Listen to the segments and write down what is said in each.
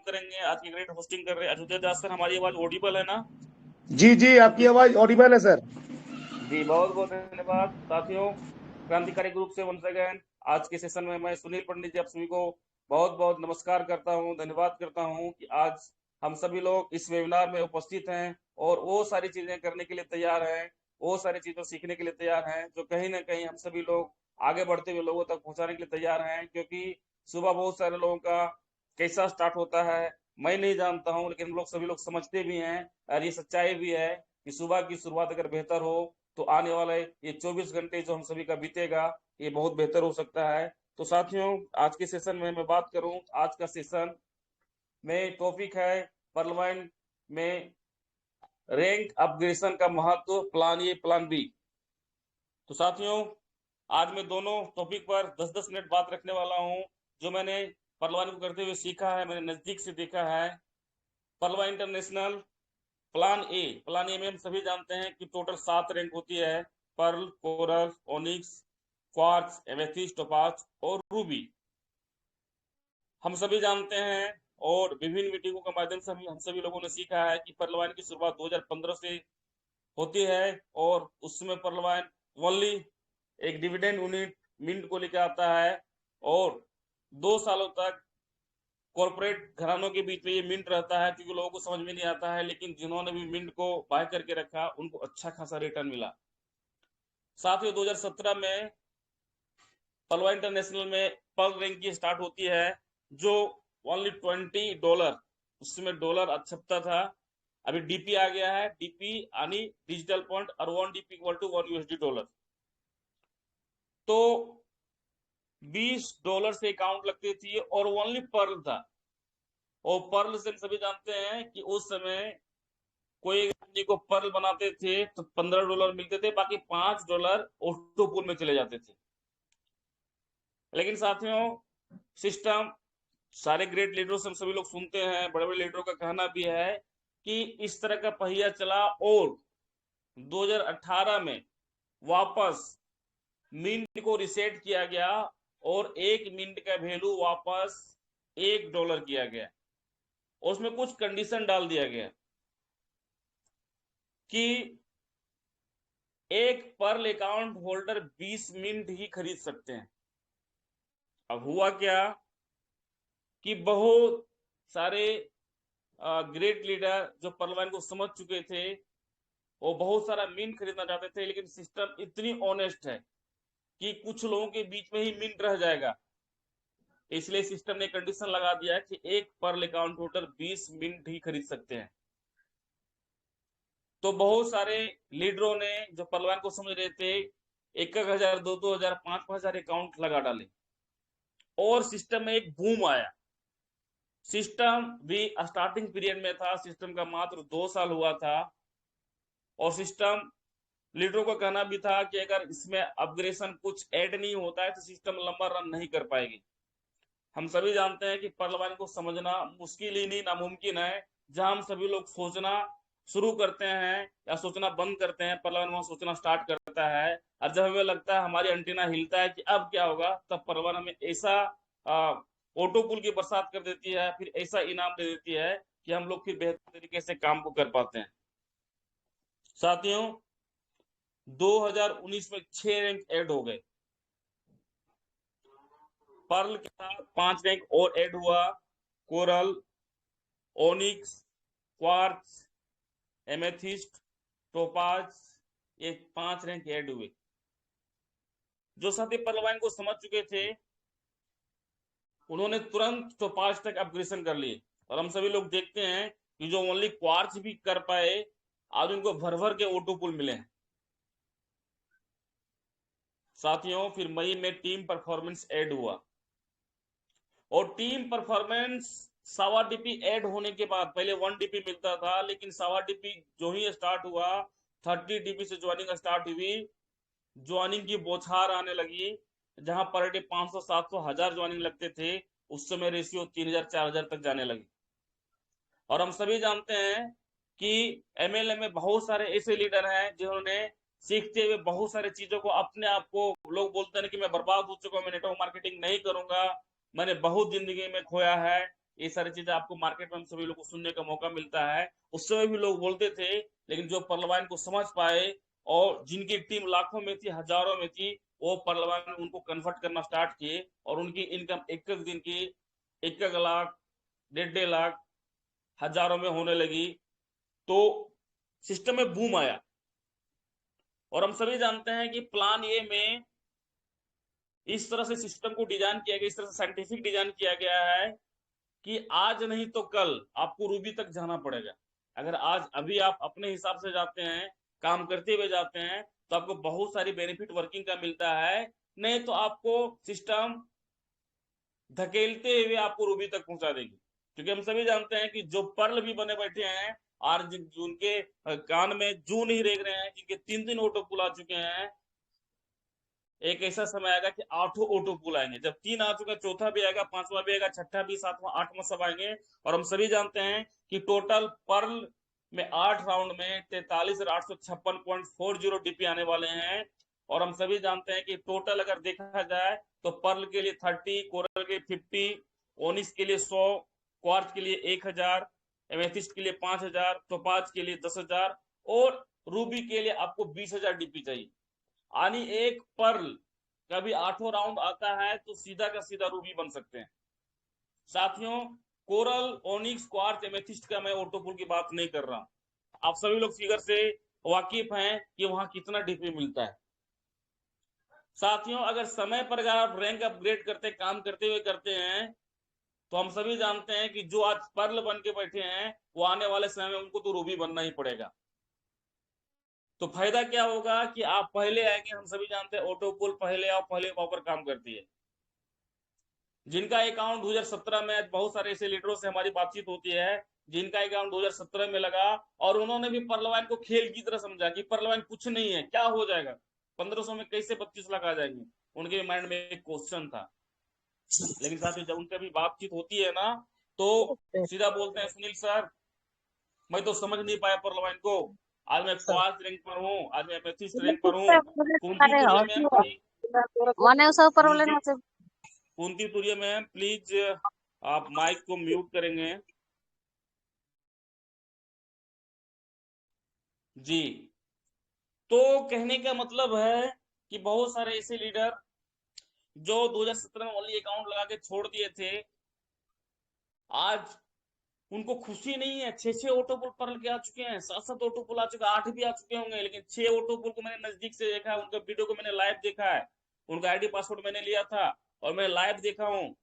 करेंगे। आज की ग्रेट होस्टिंग कर रहे हैं अयोध्या दास सर। हमारी आवाज ऑडिबल है ना? जी जी, आपकी आवाज ऑडिबल है सर। जी, बहुत बहुत धन्यवाद साथियों। क्रांतिकारी ग्रुप से वंस अगेन आज के सेशन में मैं सुनील पंडित जी आप सभी को बहुत बहुत नमस्कार करता हूं, धन्यवाद करता हूं कि आज हम सभी लोग इस वेबिनार में उपस्थित हैं और वो सारी चीजें करने के लिए तैयार हैं, वो सारी चीजों सीखने के लिए तैयार हैं जो कहीं ना कहीं हम सभी लोग आगे बढ़ते हुए लोगों तक पहुंचाने के लिए तैयार हैं। क्योंकि सुबह बहुत सारे लोगों का कैसा स्टार्ट होता है मैं नहीं जानता हूं, लेकिन हम लोग सभी लोग समझते भी हैं और ये सच्चाई भी है कि सुबह की शुरुआत अगर बेहतर हो तो आने वाला ये 24 घंटे जो हम सभी का बीतेगा ये बहुत बेहतर हो सकता है। तो साथियों, आज के सेशन में मैं बात करूं, आज का सेशन में टॉपिक है पर्लवाइन में रैंक अपग्रेडेशन का महत्व, प्लान ए प्लान बी। तो साथियों, आज मैं दोनों टॉपिक पर 10-10 मिनट बात रखने वाला हूं। जो मैंने पर्लवाइन को करते हुए सीखा है, मैंने नजदीक से देखा है। पर्लवा इंटरनेशनल प्लान ए में हम सभी जानते हैं कि टोटल 7 रैंक होती है। Pearl, coral, onyx, quartz, amethyst, topaz और रूबी। हम सभी जानते हैं और विभिन्न मीटिंगों के माध्यम से हम सभी लोगों ने सीखा है कि पर्लवाइन की शुरुआत 2015 से होती है और उसमें पर्लवाइन ओनली एक डिविडेंड यूनिट मिंट को लेकर आता है और 2 सालों तक कॉर्पोरेट घरानों के बीच में ये मिंट रहता है, क्योंकि लोगों को समझ में नहीं आता है, लेकिन जिन्होंने भी मिंट को बाय करके रखा उनको अच्छा खासा रिटर्न मिला। साथ ही 2017 में पर्लवा इंटरनेशनल में पर्ल रैंक की स्टार्ट होती है जो ओनली $20, उसमें डॉलर अच्छा था। अभी डीपी आ गया है, डीपी यानी डिजिटल पॉइंट, और 1 डीपी इक्वल टू $1 तो $20 से अकाउंट लगती थी और ओनली पर्ल था। और पर्ल से हम सभी जानते हैं कि उस समय कोई आदमी को पर्ल बनाते थे तो $15 मिलते थे, बाकी $5 ऑटोपूल में चले जाते थे। लेकिन साथियों, सिस्टम सारे ग्रेट लीडरों से हम सभी लोग सुनते हैं, बड़े बड़े लीडरों का कहना भी है कि इस तरह का पहिया चला और 2018 में वापस मिंट को रिसेट किया गया और एक मिंट का वैल्यू वापस $1 किया गया। उसमें कुछ कंडीशन डाल दिया गया कि एक पर्ल अकाउंट होल्डर 20 मिंट ही खरीद सकते हैं। अब हुआ क्या कि बहुत सारे ग्रेट लीडर जो पर्लवाइन को समझ चुके थे वो बहुत सारा मिंट खरीदना चाहते थे, लेकिन सिस्टम इतनी ऑनेस्ट है कि कुछ लोगों के बीच में ही मिंट रह जाएगा। इसलिए सिस्टम ने कंडीशन लगा दिया कि एक पर्ल अकाउंट होल्डर 20 मिंट ही खरीद सकते हैं। तो बहुत सारे लीडरों ने जो पर्लवाइन को समझ रहे थे 1,000, 2,000, 5,000 अकाउंट लगा डाले और सिस्टम में एक बूम आया। सिस्टम भी स्टार्टिंग पीरियड में था, सिस्टम का मात्र 2 साल हुआ था और सिस्टम लीडरों का कहना भी था कि अगर इसमें अपग्रेडेशन कुछ ऐड नहीं होता है तो सिस्टम लंबा रन नहीं कर पाएगी। हम सभी जानते हैं कि पर्लवाइन को समझना मुश्किल ही नहीं नामुमकिन है। जहां हम सभी लोग सोचना शुरू करते हैं या सोचना बंद करते हैं, पर्लवाइन वहां सोचना स्टार्ट करता है। और जब हमें लगता है हमारी एंटीना हिलता है कि अब क्या होगा, तब पर्लवाइन हमें ऐसा ऑटोपुल की बरसात कर देती है, फिर ऐसा इनाम दे देती है कि हम लोग फिर बेहतर तरीके से काम को कर पाते हैं। साथियों, 2019 में 6 रैंक ऐड हो गए। पर्ल के साथ 5 रैंक और ऐड हुआ। Coral, onyx, quartz, amethyst, topaz, ये 5 रैंक ऐड हुए। जो साथी पर्लवाइन को समझ चुके थे उन्होंने तुरंत टोपाज तक अपग्रेडेशन कर लिए। और हम सभी लोग देखते हैं कि जो ओनली क्वार्ट्ज भी कर पाए आज उनको भर भर के ऑटोपुल मिले हैं। साथियों, फिर मई में टीम परफॉर्मेंस ऐड हुआ और टीम परफॉर्मेंस 1.25 DP ऐड होने के बाद, पहले 1 DP मिलता था, लेकिन 1.25 DP जो ही स्टार्ट हुआ 30 DP से ज्वाइनिंग स्टार्ट हुई। ज्वाइनिंग की बौछार आने लगी। जहां पर डे 500, 700, 1000 ज्वाइनिंग लगते थे, उस समय रेशियो 3000, 4000 तक जाने लगी। और हम सभी जानते हैं कि एमएलए में बहुत सारे ऐसे लीडर हैं जिन्होंने सीखते हुए बहुत सारी चीजों को अपने आप को, लोग बोलते हैं कि मैं बर्बाद हो चुका हूं, मैं नेटवर्क मार्केटिंग नहीं करूंगा, मैंने बहुत जिंदगी में खोया है, ये सारी चीजें आपको मार्केट में हम सभी लोग को सुनने का मौका मिलता है। उस समय भी लोग बोलते थे, लेकिन जो पर्लवाइन को समझ पाए और जिनकी टीम लाखों में थी, हजारों में थी, वो पर्लवाइन उनको कन्वर्ट करना स्टार्ट किए और उनकी इनकम एक एक दिन की 1-1 लाख, 1.5-1.5 लाख, हजारों में होने लगी। तो सिस्टम में बूम आया। और हम सभी जानते हैं कि प्लान ए में इस तरह से सिस्टम को डिजाइन किया गया, इस तरह से साइंटिफिक डिजाइन किया गया है कि आज नहीं तो कल आपको रूबी तक जाना पड़ेगा। अगर आज अभी आप अपने हिसाब से जाते हैं, काम करते हुए जाते हैं, तो आपको बहुत सारी बेनिफिट वर्किंग का मिलता है। नहीं तो आपको सिस्टम धकेलते हुए आपको रूबी तक पहुंचा देगी। क्योंकि हम सभी जानते हैं कि जो पर्ल भी बने बैठे हैं और जिनके कान में जू नहीं रेंग रहे हैं, जिनके 3-3 ऑटो पुल आ चुके हैं, एक ऐसा समय आएगा कि 8 ऑटो पुल आएंगे। जब 3 आ चुके, चौथा भी आएगा, 5वां भी आएगा, छठा भी, 7वां, 8वां सब आएंगे। और हम सभी जानते हैं कि टोटल पर्ल में 8 राउंड में 43,856.40 डीपी आने वाले हैं। और हम सभी जानते हैं कि टोटल अगर देखा जाए तो पर्ल के लिए 30, कोरल के 50, ओनिस के लिए 100, क्वार्ट्ज के लिए 1000, एमेथिस्ट के लिए 5000, टोपाज के लिए 10,000 और रूबी के लिए आपको 20,000 डीपी चाहिए। यानी एक पर्ल कभी 8 राउंड आता है तो सीधा का सीधा रूबी बन सकते हैं। साथियों, कोरल, ओनिक्स, क्वार्ट्ज, एमेथिस्ट का मैं ऑटोपुल की बात नहीं कर रहा हूं। आप सभी लोग फिगर से वाकिफ हैं कि वहां कितना डीपी मिलता है। साथियों, अगर समय पर अगर आप रैंक अपग्रेड करते, काम करते हुए करते हैं, तो हम सभी जानते हैं कि जो आज पर्ल बन के बैठे हैं, वो आने वाले समय में उनको तो रूबी बनना ही पड़ेगा। तो फायदा क्या होगा कि आप पहले आएंगे। हम सभी जानते हैं ऑटोपुल पहले आओ पहले पाओ पर काम करती है। जिनका अकाउंट 2017 में, आज बहुत सारे ऐसे लीडरों से हमारी बातचीत होती है जिनका अकाउंट 2017 में लगा और उन्होंने भी पर्लवाइन को खेल की तरह समझा कि पर्लवाइन कुछ नहीं है, क्या हो जाएगा, 1500 में कैसे 25 लाख आ जाएंगे। उनके माइंड में एक क्वेश्चन था। लेकिन साथियों, जब उनका भी बातचीत होती है ना, तो सीधा बोलते हैं, सुनील सर, मैं तो समझ नहीं पाया पर्लवाइन को। आज मैं क्वार्ट रैंक पर हूँ, आज मैं 35 रैंक पर हूँ। कुंती तुरिया मैम, कुंती कुंती तुरिया मैम, प्लीज आप माइक को म्यूट करेंगे जी। तो कहने का मतलब है कि बहुत सारे ऐसे लीडर जो 2017 में ओनली अकाउंट लगा के छोड़ दिए थे, आज उनको खुशी नहीं है। 6-6 ऑटोपुल पर के आ चुके हैं, 7-7 ऑटोपुल आ चुके हैं, 8 भी आ चुके होंगे। लेकिन 6 ऑटोपुल को मैंने नजदीक से देखा है, उनका वीडियो को मैंने लाइव देखा है, उनका आईडी पासवर्ड मैंने लिया था और मैं लाइव देखा हूँ।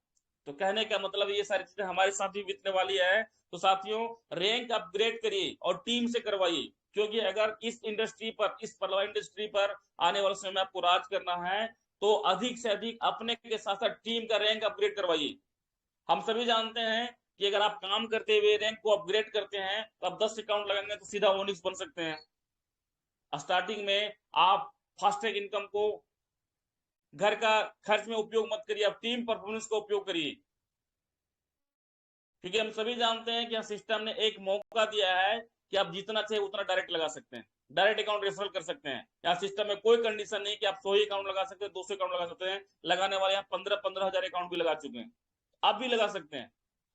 तो कहने का मतलब ये सारी चीजें हमारे साथ भी बीतने वाली है। तो साथियों, रैंक अपग्रेड करिए और टीम से करवाइए। क्योंकि अगर इस इंडस्ट्री पर, इस पर्लवाइन इंडस्ट्री पर आने वाले समय में आपको राज करना है, तो अधिक से अधिक अपने के साथ साथ टीम का रैंक अपग्रेड करवाइए। हम सभी जानते हैं कि अगर आप काम करते हुए रैंक को अपग्रेड करते हैं, तो आप 10 अकाउंट लगाएंगे तो सीधा ओनिक्स बन सकते हैं। स्टार्टिंग में आप फास्ट ट्रैक इनकम को घर का खर्च में उपयोग मत करिए, आप टीम परफॉर्मेंस का उपयोग करिए। क्योंकि हम सभी जानते हैं कि सिस्टम ने एक मौका दिया है कि आप जितना चाहे उतना डायरेक्ट लगा सकते हैं, डायरेक्ट अकाउंट रेफरल कर सकते हैं। यहाँ सिस्टम में कोई कंडीशन नहीं कि आप 100 ही अकाउंट लगा सकते हैं, 200 अकाउंट लगा सकते हैं। लगाने वाले यहाँ 15-15 हजार अकाउंट भी लगा चुके हैं, आप भी लगा सकते हैं।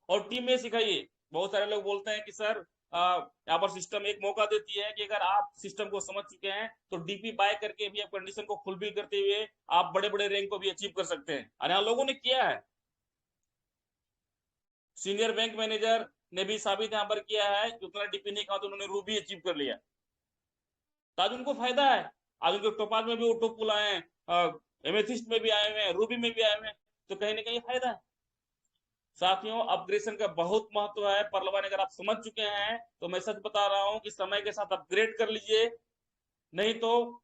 और टीम में सिखाइए। बहुत सारे लोग बोलते हैं कि सर, यहाँ पर सिस्टम एक मौका देती है कि अगर आप सिस्टम को समझ चुके हैं तो डीपी बाय करके भी आप कंडीशन को फुलफिल करते हुए आप बड़े बड़े रैंक को भी अचीव कर सकते हैं। और यहाँ लोगों ने किया है। सीनियर बैंक मैनेजर ने भी साबित यहाँ पर किया है कि उतना डीपी नहीं कहा तो उन्होंने रूबी अचीव कर लिया। तो आज उनको फायदा है। आज उनके टोपाज में भी ऑटो पुल आए हैं, एमेथिस्ट में भी आए हुए हैं, रूबी में भी आए हुए हैं। तो कहीं ना कहीं फायदा है। साथियों, अपग्रेडेशन का बहुत महत्व है। पर्लवाइन अगर आप समझ चुके हैं तो मैं सच बता रहा हूं कि समय के साथ अपग्रेड कर लीजिए। नहीं तो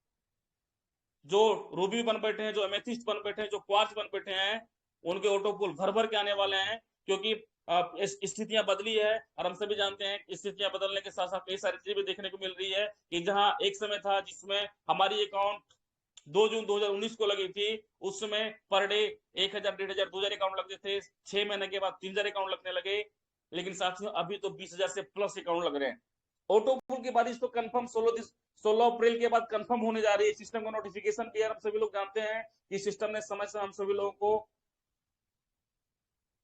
जो रूबी बन बैठे हैं, जो एमेथिस्ट बन बैठे हैं, जो क्वार्ट्ज बन बैठे हैं, उनके ऑटोपुल भर भर के आने वाले हैं। क्योंकि स्थितियां बदली है और हम सभी जानते हैं स्थितियां बदलने के साथ साथ कई सारी चीजें भी देखने को मिल रही है कि जहां एक समय था जिसमें हमारी अकाउंट 2 जून 2019 को लगी थी, उस समय पर डे 1000, 1500, 2000 अकाउंट लगते थे। 6 महीने के बाद 3000 अकाउंट लगने लगे। लेकिन साथियों, अभी तो 20,000 से प्लस अकाउंट लग रहे हैं। ऑटोपुल की बारिश तो कंफर्म 16 अप्रैल के बाद कंफर्म होने जा रही है। सिस्टम का नोटिफिकेशन भी है। हम सभी लोग जानते हैं कि सिस्टम ने समय से हम सभी लोगों को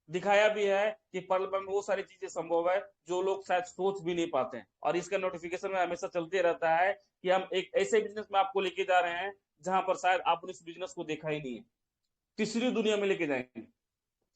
दिखाया भी है कि पार्लियामेंट में वो सारी चीजें संभव है जो लोग शायद सोच भी नहीं पाते हैं, और इसका नोटिफिकेशन में हमेशा चलते रहता है कि हम एक ऐसे बिजनेस में आपको लेके जा रहे हैं जहां पर शायद आपने इस बिजनेस को देखा ही नहीं है, तीसरी दुनिया में लेके जाएंगे।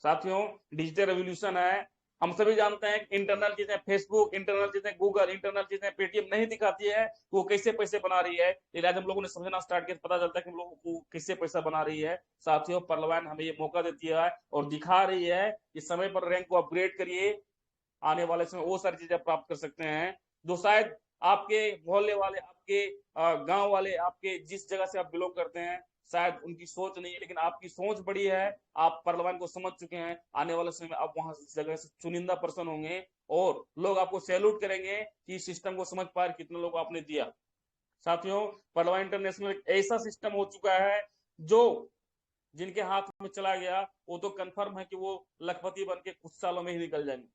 साथियों, डिजिटल रेवोल्यूशन है। हम सभी जानते हैं कि इंटरनल चीजें फेसबुक, इंटरनल चीजें गूगल, इंटरनल चीजें पेटीएम नहीं दिखाती है वो कैसे पैसे बना रही है, लेकिन आज हम लोगों ने समझना स्टार्ट किया, पता चलता है कि हम लोगों को कैसे पैसा बना रही है। साथियों, पार्लियामेंट हमें ये मौका देती है और दिखा रही है कि समय पर रैंक को अपग्रेड करिए, आने वाले समय वो सारी चीजें प्राप्त कर सकते हैं जो शायद आपके मोहल्ले वाले, आपके गांव वाले, आपके जिस जगह से आप बिलोंग करते हैं शायद उनकी सोच नहीं है, लेकिन आपकी सोच बड़ी है। आप पार्लियामेंट को समझ चुके हैं, आने वाले समय में आप वहां जगह से चुनिंदा पर्सन होंगे और लोग आपको सैल्यूट करेंगे कि इस सिस्टम को समझ पा रहे कितने लोग आपने दिया। साथियों, पार्लियामेंट इंटरनेशनल एक ऐसा सिस्टम हो चुका है जो जिनके हाथ में चला गया वो तो कंफर्म है कि वो लखपति बन के कुछ सालों में ही निकल जाएंगे,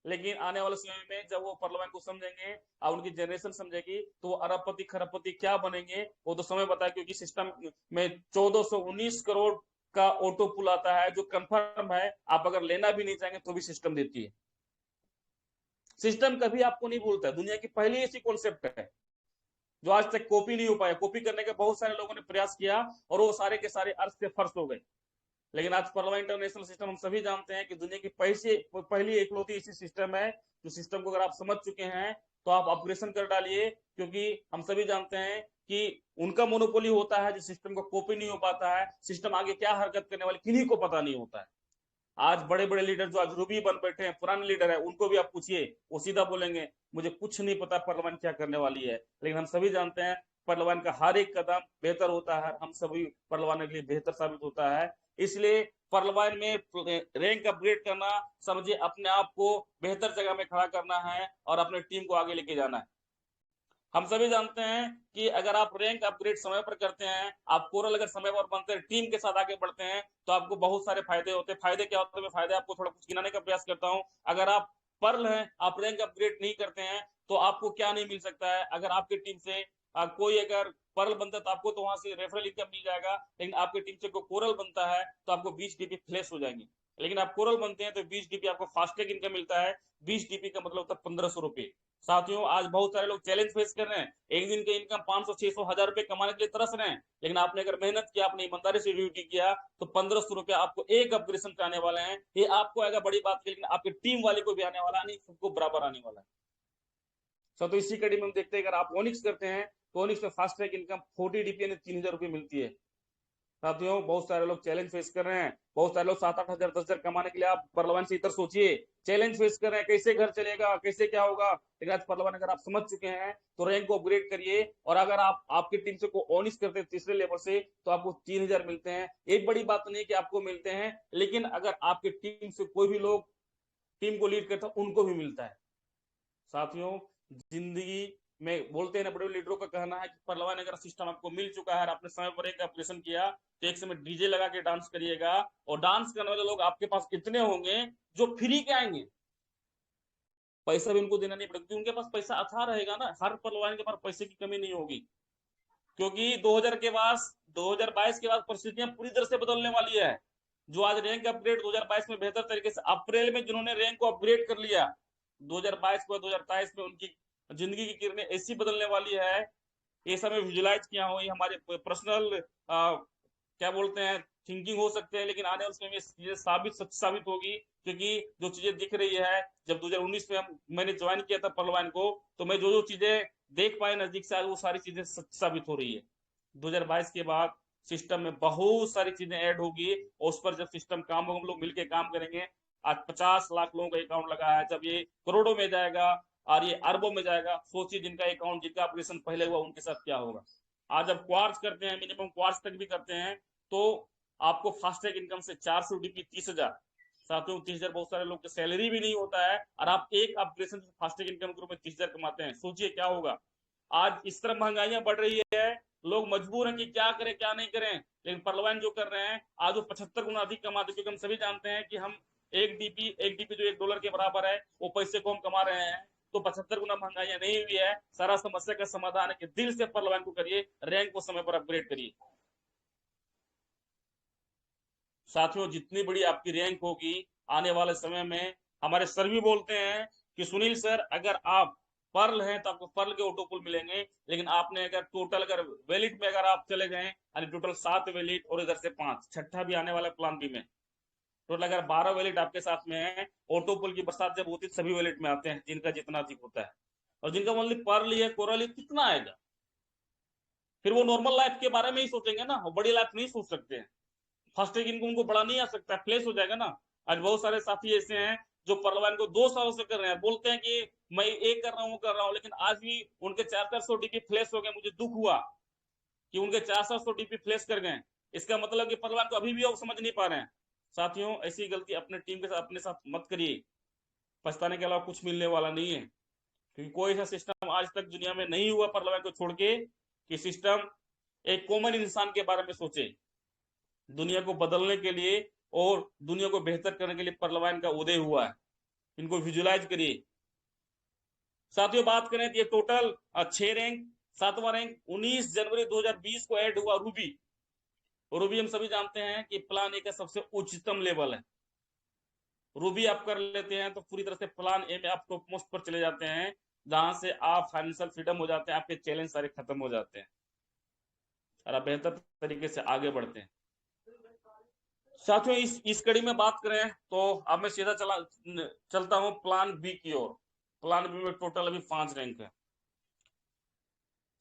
लेकिन आने वाले समय में जब वो पार्लियामेंट को समझेंगे और उनकी जनरेशन समझेगी तो वो अरबपति खरबपति क्या बनेंगे वो तो समय बताए, क्योंकि सिस्टम में 1419 करोड़ का ऑटो पुल आता है जो कंफर्म है, आप अगर लेना भी नहीं चाहेंगे तो भी सिस्टम देती है। सिस्टम कभी आपको नहीं भूलता है, दुनिया की पहली ऐसी कॉन्सेप्ट है जो आज तक कॉपी नहीं हो पाया। कॉपी करने के बहुत सारे लोगों ने प्रयास किया और वो सारे के सारे अर्थ से फर्श हो गए, लेकिन आज पार्लियामेंट इंटरनेशनल सिस्टम हम सभी जानते हैं कि दुनिया की पहली इकलौती ऐसी सिस्टम है जो सिस्टम को अगर आप समझ चुके हैं तो आप ऑपरेशन कर डालिए, क्योंकि हम सभी जानते हैं कि उनका मोनोपोली होता है जो सिस्टम को कॉपी नहीं हो पाता है, सिस्टम आगे क्या हरकत करने वाले किन्हीं को पता नहीं होता है। आज बड़े बड़े लीडर जो आज रूबी बन बैठे हैं, पुराने लीडर है, उनको भी आप पूछिए, वो सीधा बोलेंगे मुझे कुछ नहीं पता पार्लियामेंट क्या करने वाली है, लेकिन हम सभी जानते हैं पार्लियामेंट का हर एक कदम बेहतर होता है, हम सभी पार्लियामेंट के लिए बेहतर साबित होता है। इसलिए पार्लियामेंट में रैंक अपग्रेड करना समझिए अपने आप को बेहतर जगह में खड़ा करना है और अपने टीम को आगे लेके जाना है। हम सभी जानते हैं कि अगर आप रैंक अपग्रेड समय पर करते हैं, आप कोरल अगर समय पर बनते हैं, टीम के साथ आगे बढ़ते हैं तो आपको बहुत सारे फायदे होते हैं। फायदे क्या होते हैं, मैं फायदे आपको थोड़ा कुछ गिनाने का प्रयास करता हूं। अगर आप पर्ल हैं, आप रैंक अपग्रेड नहीं करते हैं तो आपको क्या नहीं मिल सकता है। अगर आपकी टीम से कोई अगर पर्ल बनता है तो आपको तो वहां से रेफरल इनकम मिल जाएगा, लेकिन आपकी टीम से कोई कोरल बनता है तो आपको 20 डीपी फ्लैश हो जाएंगे। लेकिन आप कोरल बनते हैं तो 20 डीपी आपको फास्टैग इनकम मिलता है, 20 डीपी का मतलब होता है 1500 रुपए। साथियों, आज बहुत सारे लोग चैलेंज फेस कर रहे हैं, एक दिन के इनकम 500 600 1000 रुपए कमाने के लिए तरस रहे हैं, लेकिन आपने अगर मेहनत किया, आपने ईमानदारी से ड्यूटी किया तो 1500 रुपया आपको एक अपग्रेशन पे आने वाले हैं। ये आपको आएगा बड़ी बात, लेकिन आपके टीम वाले को भी आने वाला नहीं, सबको बराबर आने वाला है। सो तो इसी कड़ी में हम देखते हैं, अगर आप ओनिक्स करते हैं तो ओनिक्स में फास्ट ट्रैक इनकम 40 डीपी यानी 3000 रुपये मिलती है। साथियों, बहुत सारे लोग चैलेंज फेस कर रहे हैं, बहुत सारे लोग 7-8 हजार 10 हजार कमाने के लिए, आप पार्लियामेंट से इतर सोचिए, चैलेंज फेस कर रहे हैं कैसे घर चलेगा, कैसे क्या होगा। लेकिन आज पार्लियामेंट अगर आप समझ चुके हैं तो रैंक को अपग्रेड करिए, और अगर आप आपकी टीम से को ऑनिस करते हैं तीसरे लेवल से तो आपको 3000 मिलते हैं। एक बड़ी बात नहीं है कि आपको मिलते हैं, लेकिन अगर आपकी टीम से कोई भी लोग टीम को लीड करता है उनको भी मिलता है। साथियों, जिंदगी में बोलते हैं ना, बड़े लीडरों का कहना है कि पार्लियामेंट अगर सिस्टम आपको मिल चुका है, आपने समय पर एक ऑपरेशन किया तो एक समय डीजे लगा के डांस करिएगा, और डांस करने वाले लोग आपके पास इतने होंगे जो फ्री के आएंगे, पैसा भी उनको देना नहीं पड़ेगा क्योंकि उनके पास पैसा अथाह रहेगा ना। हर पार्लियामेंट के पास पैसे की कमी नहीं होगी, क्योंकि 2000 के बाद 2022 के बाद परिस्थितियां पूरी तरह से बदलने वाली है। जो आज रैंक अपग्रेड 2022 में बेहतर तरीके से अप्रैल में जिन्होंने रैंक को अपग्रेड कर लिया, 2022 को 2023 में उनकी जिंदगी की किरणें ऐसी बदलने वाली है, ये सब विजुलाइज किया हो, ये हमारे पर्सनल क्या बोलते हैं थिंकिंग हो सकते हैं, लेकिन आने वाले समय में चीजें सच साबित होगी, क्योंकि जो चीजें दिख रही है, जब 2019 में मैंने ज्वाइन किया था पार्लियामेंट को तो मैं जो जो चीजें देख पाए नजदीक से, आज वो सारी चीजें सच साबित हो रही है। 2022 के बाद सिस्टम में बहुत सारी चीजें ऐड होगी, और उस पर जब सिस्टम काम होगा, हम लोग मिलकर काम करेंगे। आज 50 लाख लोगों का अकाउंट लगा है, जब ये करोड़ों में जाएगा और ये अरबों में जाएगा, सोचिए जिनका अकाउंट, जिनका ऑपरेशन पहले हुआ उनके साथ क्या होगा। आज जब क्वार्ट्स करते हैं, मिनिमम क्वार्ट्स तक भी करते हैं, तो आपको फास्टैग इनकम से 400 डीपी 30,000, साथियों 30,000 बहुत सारे लोग की सैलरी भी नहीं होता है, और आप एक ऑपरेशन से फास्टैग इनकम ग्रुप में 30,000 कमाते हैं, सोचिए क्या होगा। आज इस तरह महंगाइयां बढ़ रही है, लोग मजबूर हैं कि क्या करें क्या नहीं करें, लेकिन पार्लियामेंट जो कर रहे हैं आज वो 75 गुना अधिक कमाते, क्योंकि हम सभी जानते हैं कि हम एक डीपी जो $1 के बराबर है वो पैसे को हम कमा रहे हैं, तो 75 गुना महंगाइयां नहीं हुई है। सारा समस्या का समाधान है कि दिल से पार्लियामेंट को करिए, रैंक को समय पर अपग्रेड करिए। साथियों, जितनी बड़ी आपकी रैंक होगी आने वाले समय में। हमारे सर भी बोलते हैं कि सुनील सर, अगर आप पर्ल हैं तो आपको पर्ल के ऑटो पुल मिलेंगे, लेकिन आपने अगर टोटल अगर वैलिड में अगर आप चले गए, यानी टोटल 7 वैलिड और इधर से 5, छठा भी आने वाला प्लान बी में, टोटल अगर 12 वैलिड आपके साथ में है, ऑटो पुल की बरसात जब होती है सभी वैलिड में आते हैं जिनका जितना अधिक होता है। और जिनका मतलब पर्ल है, कोरल है, कितना आएगा? फिर वो नॉर्मल लाइफ के बारे में ही सोचेंगे ना, वो बड़ी लाइफ नहीं सोच सकते हैं। फर्स्ट एक इनकम उनको बड़ा नहीं आ सकता, फ्लैश हो जाएगा ना। आज बहुत सारे साथी ऐसे हैं जो परलवान को 2 सालों से कर रहे हैं, बोलते हैं कि मैं एक कर रहा हूँ कर रहा हूँ, लेकिन आज भी उनके 400 डीपी फ्लैश हो गए। मुझे दुख हुआ कि उनके 400 डीपी फ्लैश कर गए। इसका मतलब कि परलवान को अभी भी वो समझ नहीं पा रहे हैं। साथियों, ऐसी गलती अपने टीम के साथ अपने साथ मत करिए, पछताने के अलावा कुछ मिलने वाला नहीं है। क्योंकि कोई ऐसा सिस्टम आज तक दुनिया में नहीं हुआ परलवान को छोड़ के कि सिस्टम एक कॉमन इंसान के बारे में सोचे। दुनिया को बदलने के लिए और दुनिया को बेहतर करने के लिए परलवान का उदय हुआ है। इनको विजुलाइज करिए। साथियों, बात करें तो ये टोटल 6 रैंक, 7वां रैंक 19 जनवरी 2020 को ऐड हुआ रूबी। रूबी हम सभी जानते हैं कि प्लान ए का सबसे उच्चतम लेवल है। रूबी आप कर लेते हैं तो पूरी तरह से प्लान ए में आप टॉप मोस्ट पर चले जाते हैं, जहां से आप फाइनेंशियल फ्रीडम हो जाते हैं, आपके चैलेंज सारे खत्म हो जाते हैं और आप बेहतर तरीके से आगे बढ़ते हैं। साथियों, इस कड़ी में बात करें तो अब मैं सीधा चलता हूं प्लान बी की ओर। प्लान बी में टोटल अभी 5 रैंक है।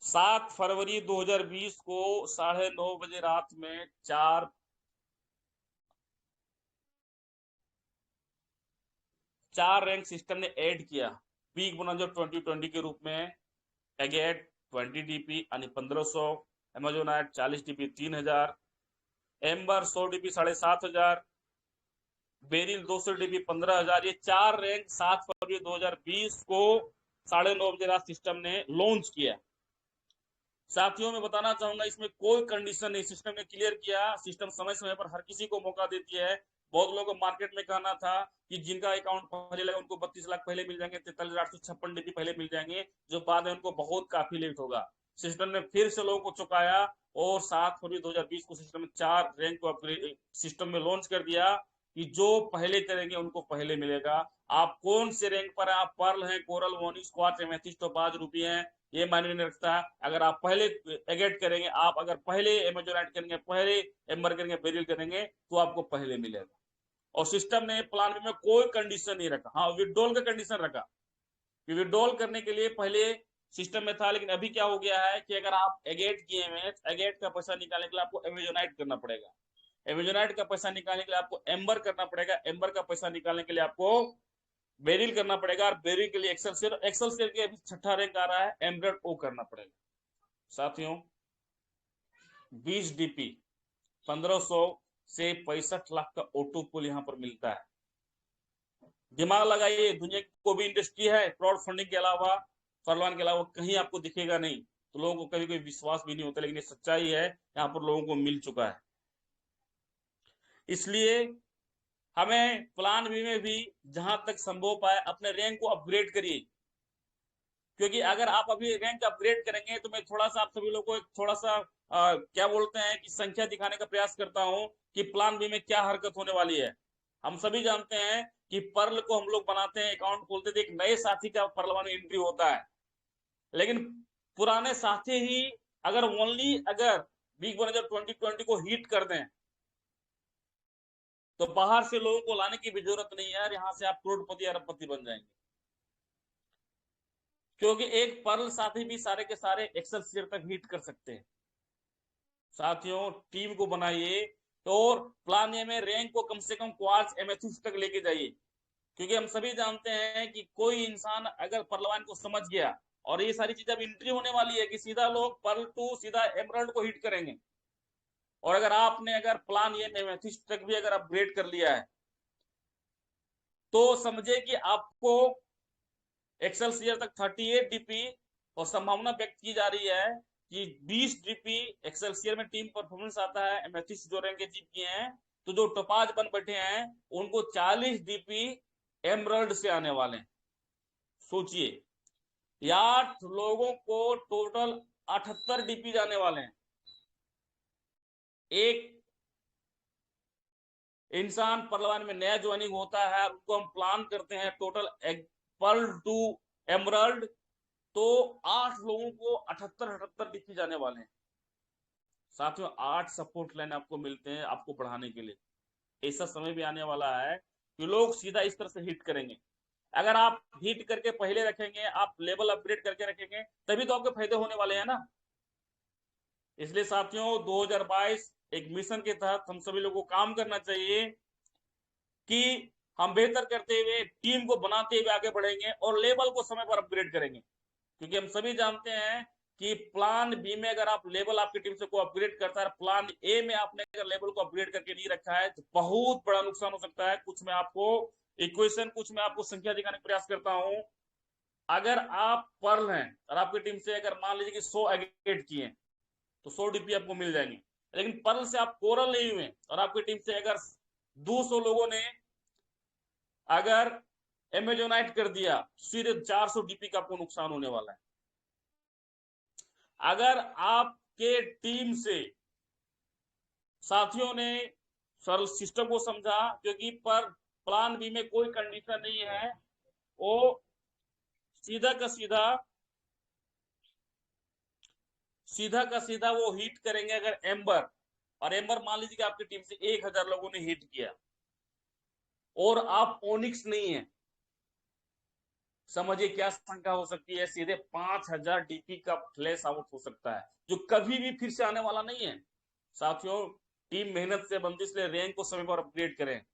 7 फरवरी 2020 को 9:30 बजे रात में चार रैंक सिस्टम ने ऐड किया। पीक बोनांजा 2020 के रूप में एगेट 20 डीपी यानी 1500, एमेजोनाइट 40 DP 3000, amber 100 DP 7500, beryl 200 dB 15,000। ये 4 रैंक 7 फरवरी 2020 को 9:30 बजे रात सिस्टम ने लॉन्च किया। साथियों, मैं बताना चाहूंगा इसमें कोई कंडीशन नहीं, सिस्टम ने क्लियर किया। सिस्टम समय समय पर हर किसी को मौका देती है। बहुत लोगों को मार्केट में कहना था कि जिनका अकाउंट पहले लगा उनको 32 लाख पहले मिल जाएंगे, 43,856 डीबी पहले मिल जाएंगे, जो बाद में उनको बहुत काफी लेट होगा। सिस्टम ने फिर से लोगों को चुकाया और 7 फरवरी 2020 को सिस्टम ने 4 रैंक को अपग्रेड सिस्टम में लॉन्च कर दिया कि जो पहले करेंगे उनको पहले मिलेगा। आप कौन से रैंक पर है, आप पर्ल हैं, कोरल, मोनी, स्क्वाड, एमेथिस्ट, टोपाज, रूबी हैं, ये मायने नहीं रखता। अगर आप पहले एगेट करेंगे, आप अगर पहले एमेजोनाइट करेंगे, पहले एम्बर करेंगे, बेरिल करेंगे, तो आपको पहले मिलेगा। और सिस्टम ने प्लान बी में कोई कंडीशन नहीं रखा। हाँ, विड्रॉल का कंडीशन रखा कि विड्रॉल करने के लिए पहले सिस्टम में था, लेकिन अभी क्या हो गया है कि अगर आप एगेट किए हैं, एगेट का पैसा निकालने के लिए आपको एमेजोनाइट करना पड़ेगा, एमेजोनाइट का पैसा निकालने के लिए आपको एम्बर करना पड़ेगा, एम्बर का पैसा निकालने के लिए आपको बेरिल करना पड़ेगा, और बेरिल के लिए एक्सेल के अभी 6ठा रैंक आ रहा है, एमरेड ओ करना पड़ेगा। साथियों, 20 डीपी 1500 से 65 लाख का ऑटो पुल यहाँ पर मिलता है। दिमाग लगाइए, दुनिया की कोई भी इंडस्ट्री है क्राउड फंडिंग के अलावा, फरमान के अलावा कहीं आपको दिखेगा नहीं। तो लोगों को कभी कोई विश्वास भी नहीं होता, लेकिन ये सच्चाई है, यहाँ पर लोगों को मिल चुका है। इसलिए हमें प्लान बी में भी जहां तक संभव पाए अपने रैंक को अपग्रेड करिए। क्योंकि अगर आप अभी रैंक अपग्रेड करेंगे तो मैं थोड़ा सा आप सभी लोगों को एक थोड़ा सा क्या बोलते हैं कि संख्या दिखाने का प्रयास करता हूं कि प्लान बी में क्या हरकत होने वाली है। हम सभी जानते हैं कि पर्ल को हम लोग बनाते हैं, अकाउंट खोलते थे, एक नए साथी का पर्ल में एंट्री होता है, लेकिन पुराने साथी ही अगर ओनली अगर बिग बोनस 2020 को हिट कर दें तो बाहर से लोगों को लाने की भी जरूरत नहीं है, यहाँ से आप करोड़पति अरबपति बन जाएंगे। क्योंकि एक पर्ल साथी भी सारे के सारे एक्सेल तक हिट कर सकते हैं। साथियों, टीम को बनाइए और प्लान ए में रैंक को कम से कम क्वार्ट्स एमेथिस्ट तक लेके जाइए। क्योंकि हम सभी जानते हैं कि कोई इंसान अगर पर्लवान को समझ गया, और ये सारी चीजें अब एंट्री होने वाली है कि सीधा लोग पर्ल टू सीधा एमरल्ड को हिट करेंगे। और अगर आपने अगर प्लान ए में एमेथिस्ट तक भी अगर अपग्रेड कर लिया है तो समझे कि आपको एक्सेल तक 38 डीपी और संभावना व्यक्त की जा रही है कि 20 डीपी एक्सेल में टीम परफॉर्मेंस आता है। एमेथिस्ट जो रैंक अचीव किए हैं, तो जो टोपाज बन बैठे हैं उनको 40 डीपी एमरल्ड से आने वाले हैं। सोचिए, 8 लोगों को टोटल 78 डीपी जाने वाले हैं। एक इंसान परलवान में नया ज्वाइनिंग होता है, उनको हम प्लान करते हैं टोटल पर्ल टू एमरल्ड, तो 8 लोगों को 78 डीपी जाने वाले हैं। साथियों 8 सपोर्ट लाइन आपको मिलते हैं आपको बढ़ाने के लिए। ऐसा समय भी आने वाला है कि लोग सीधा इस तरह से हिट करेंगे। अगर आप हिट करके पहले रखेंगे, आप लेवल अपग्रेड करके रखेंगे, तभी तो आपके फायदे होने वाले हैं ना। इसलिए साथियों 2022 एक मिशन के तहत हम सभी लोगों को काम करना चाहिए कि हम बेहतर करते हुए टीम को बनाते हुए आगे बढ़ेंगे और लेवल को समय पर अपग्रेड करेंगे। क्योंकि हम सभी जानते हैं कि प्लान बी में अगर आप लेवल आपकी टीम से को अपग्रेड करता है, प्लान ए में आपने अगर लेवल को अपग्रेड करके नहीं रखा है, तो बहुत बड़ा नुकसान हो सकता है। कुछ मैं आपको इक्वेशन, कुछ मैं आपको संख्या दिखाने का प्रयास करता हूं। अगर आप पर्ल हैं और आपकी टीम से अगर मान लीजिए कि 100 एग्रीगेट किए तो 100 डीपी आपको मिल जाएंगे। लेकिन पर्ल से आप कोरल नहीं हुए और आपकी टीम से अगर 200 लोगों ने अगर एमेजोनाइट कर दिया, सीधे 400 डीपी का आपको नुकसान होने वाला है। अगर आपके टीम से साथियों ने सरल सिस्टम को समझा, क्योंकि पर प्लान बी में कोई कंडीशन नहीं है, वो सीधा का सीधा वो हिट करेंगे। अगर एम्बर, और एम्बर मान लीजिए कि आपकी टीम से 1000 लोगों ने हिट किया और आप ओनिक्स नहीं है, समझिए क्या संख्या हो सकती है। सीधे 5000 डीपी का फ्लैश आउट हो सकता है, जो कभी भी फिर से आने वाला नहीं है। साथियों टीम मेहनत से बनती, इसलिए रैंक को समय पर अपग्रेड करें।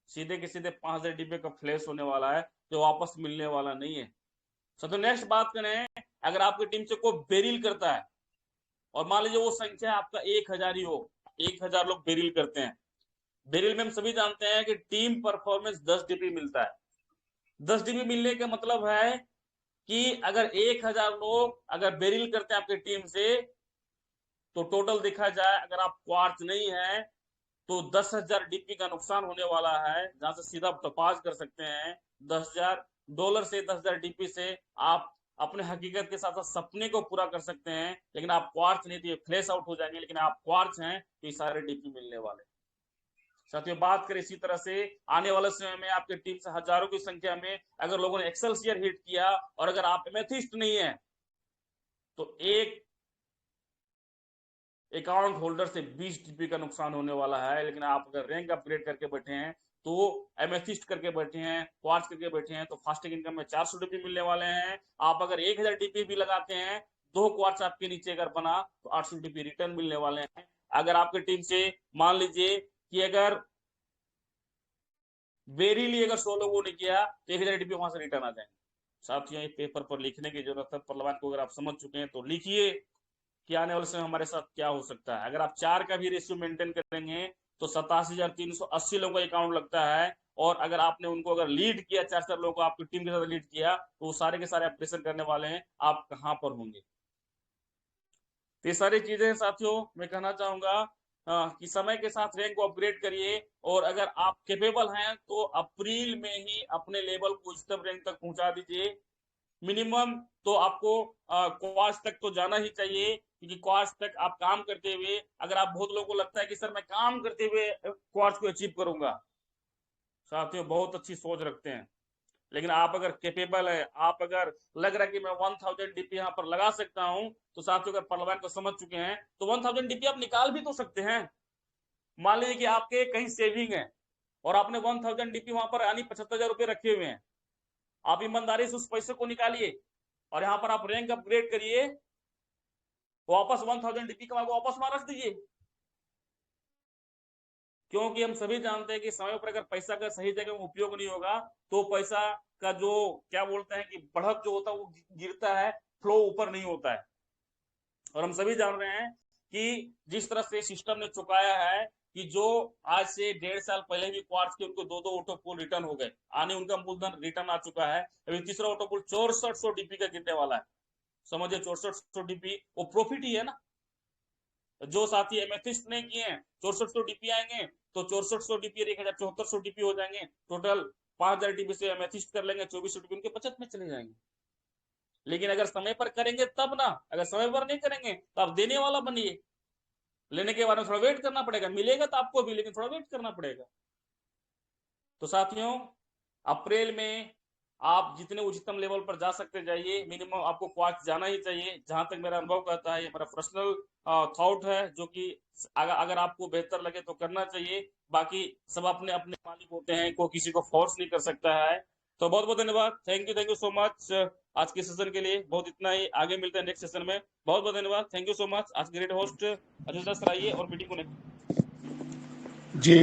सीधे के सीधे 5000 डीपी का फ्लैश होने वाला है, जो वापस मिलने वाला नहीं है। तो नेक्स्ट बात करें, अगर आपकी टीम से कोई बेरिल करता है और मान लीजिए वो संख्या आपका 1000 ही हो, 1000 लोग बेरिल करते हैं। बेरिल में हम सभी जानते हैं कि टीम परफॉर्मेंस 10 डीपी मिलता है। 10 डीपी मिलने का मतलब है कि अगर 1000 लोग अगर बेरिल करते हैं आपकी टीम से, तो टोटल देखा जाए अगर आप क्वार्ट्ज नहीं है तो 10,000 डीपी का नुकसान होने वाला है। जहां से सीधा तपाज कर सकते हैं $10,000 से 10,000 डीपी से आप अपने हकीकत के साथ साथ सपने को पूरा कर सकते हैं। लेकिन आप क्वार्ट्ज नहीं तो ये फ्लैश आउट हो जाएंगे, लेकिन आप क्वार्ट्ज हैं तो ये सारे डीपी मिलने वाले। साथियों बात करें इसी तरह से आने वाले समय में आपकी टीम से हजारों की संख्या में अगर लोगों ने एक्सेलसियर हिट किया और अगर आप एमेथिस्ट नहीं है, तो एक अकाउंट होल्डर से 20 डीपी का नुकसान होने वाला है। लेकिन आप अगर रैंक अपग्रेड करके बैठे हैं, तो एमेथिस्ट करके बैठे हैं, क्वार्ट्ज करके बैठे हैं, तो फास्टिंग इनकम में 400 डीपी मिलने वाले हैं। आप अगर 1000 डीपी भी लगाते हैं, 2 क्वार्ट्ज आपके नीचे अगर बना तो 800 डीपी रिटर्न मिलने वाले हैं। अगर आपकी टीम से मान लीजिए कि अगर बेरीली अगर 100 लोगों ने किया तो 1000 डीपी वहां से रिटर्न आ जाएंगे। साथियों ये पेपर पर लिखने की जरूरत है। परलवान को अगर आप समझ चुके हैं तो लिखिए कि आने वाले समय हमारे साथ क्या हो सकता है। अगर आप 4 का भी रेशियो मेंटेन करेंगे तो 87,380 लोगों का अकाउंट लगता है। और अगर आपने उनको अगर लीड किया, 4 लोगों को आपकी टीम के साथ लीड किया, तो वो सारे के सारे ऑपरेशन करने वाले हैं, आप कहां पर होंगे। तो ये सारी चीजें साथियों मैं कहना चाहूंगा कि समय के साथ रैंक को अपग्रेड करिए। और अगर आप कैपेबल हैं तो अप्रैल में ही अपने लेवल को उच्चतम रैंक तक पहुंचा दीजिए। मिनिमम तो आपको क्वार्ट्ज तक तो जाना ही चाहिए, क्योंकि क्वार्ट्ज तक आप काम करते हुए, अगर आप बहुत लोगों को लगता है कि सर मैं काम करते हुए क्वार्ट्ज को अचीव करूंगा, साथियों बहुत अच्छी सोच रखते हैं। लेकिन आप अगर कैपेबल है, आप अगर लग रहा है कि मैं 1000 डीपी यहाँ पर लगा सकता हूं, तो साथियों अगर परलवान को समझ चुके हैं तो 1000 डीपी आप निकाल भी तो सकते हैं। मान लीजिए कि आपके कहीं सेविंग है और आपने 1000 डीपी वहां पर यानी 75,000 रुपए रखे हुए हैं, आप ईमानदारी से उस पैसे को निकालिए और यहाँ पर आप रैंक अपग्रेड करिए, वापस 1000 डीपी का वापस वहां रख दीजिए। क्योंकि हम सभी जानते हैं कि समय पर अगर पैसा का सही जगह में उपयोग नहीं होगा तो पैसा का जो क्या बोलते हैं कि बढ़त जो होता है वो गिरता है, फ्लो ऊपर नहीं होता है। और हम सभी जान रहे हैं कि जिस तरह से सिस्टम ने चुकाया है कि जो आज से 1.5 साल पहले भी क्वार्ट्ज के उनको 2 ऑटो पुल रिटर्न हो गए, आने उनका मूलधन रिटर्न आ चुका है। अभी तीसरा ऑटो पुल 6400 डीपी का गिरने वाला है। समझिए 6400 डीपी वो प्रॉफिट ही है ना। जो साथी एमेथिस्ट ने किए हैं 6400 डीपी आएंगे, तो 6400 डीपी 1400 डीपी हो जाएंगे। टोटल 5000 डीपी से एमेथिस्ट कर लेंगे, 2400 डीपी उनके बचत में चले जाएंगे। लेकिन अगर समय पर करेंगे तब ना, अगर समय पर नहीं करेंगे तो आप देने वाला बनिए। लेने के बाद में थोड़ा वेट करना पड़ेगा, मिलेगा तो आपको भी, लेकिन थोड़ा वेट करना पड़ेगा। तो साथियों, अप्रैल में आप जितने उच्चतम लेवल पर जा सकते जाइए, मिनिमम आपको क्वार्क जाना ही चाहिए। जहां तक मेरा अनुभव कहता है, ये मेरा पर्सनल थॉट है, जो कि अगर आपको बेहतर लगे तो करना चाहिए। बाकी सब अपने अपने मालिक होते हैं, कोई किसी को फोर्स नहीं कर सकता है। तो बहुत बहुत धन्यवाद, थैंक यू सो मच आज के सेशन के लिए। बहुत इतना ही, आगे मिलते हैं नेक्स्ट सेशन में। बहुत बहुत धन्यवाद, थैंक यू सो मच। आज ग्रेट होस्ट अजय सर आइए और मीटिंग को जी